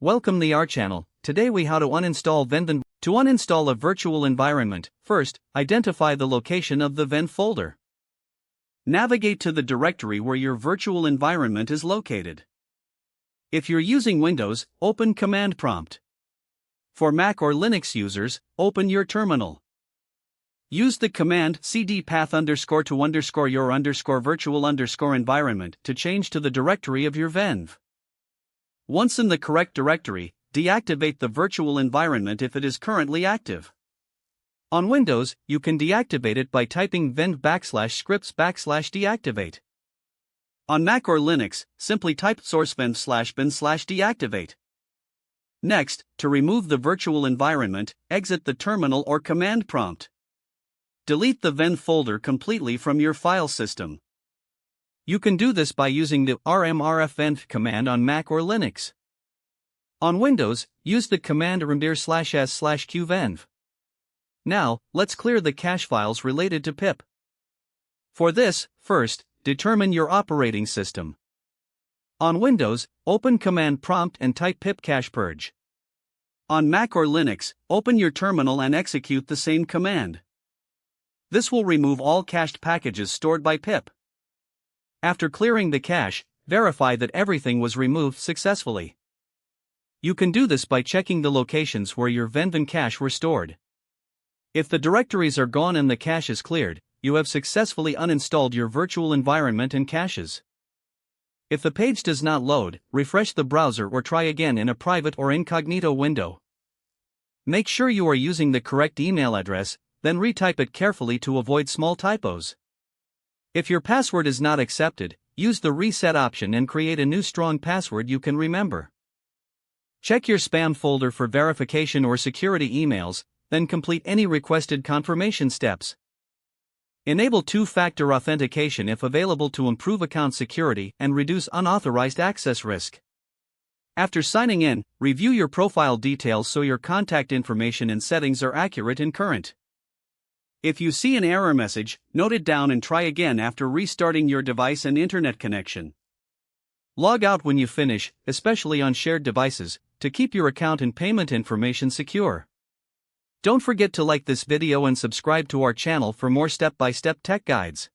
Welcome to our channel. Today we how to uninstall Venv. To uninstall a virtual environment, first, identify the location of the Venv folder. Navigate to the directory where your virtual environment is located. If you're using Windows, open Command Prompt. For Mac or Linux users, open your terminal. Use the command cd path _ to your virtual environment to change to the directory of your Venv. Once in the correct directory, deactivate the virtual environment if it is currently active. On Windows, you can deactivate it by typing venv /scripts /deactivate. On Mac or Linux, simply type sourcevenv/bin/deactivate. Next, to remove the virtual environment, exit the terminal or command prompt. Delete the Venv folder completely from your file system. You can do this by using the rmrfvenv command on Mac or Linux. On Windows, use the command rmdir/s/qvenv. Now, let's clear the cache files related to pip. For this, first, determine your operating system. On Windows, open Command Prompt and type pip cache purge. On Mac or Linux, open your terminal and execute the same command. This will remove all cached packages stored by pip. After clearing the cache, verify that everything was removed successfully. You can do this by checking the locations where your Venv and cache were stored. If the directories are gone and the cache is cleared, you have successfully uninstalled your virtual environment and caches. If the page does not load, refresh the browser or try again in a private or incognito window. Make sure you are using the correct email address, then retype it carefully to avoid small typos. If your password is not accepted, use the reset option and create a new strong password you can remember. Check your spam folder for verification or security emails, then complete any requested confirmation steps. Enable two-factor authentication if available to improve account security and reduce unauthorized access risk. After signing in, review your profile details so your contact information and settings are accurate and current. If you see an error message, note it down and try again after restarting your device and internet connection. Log out when you finish, especially on shared devices, to keep your account and payment information secure. Don't forget to like this video and subscribe to our channel for more step-by-step tech guides.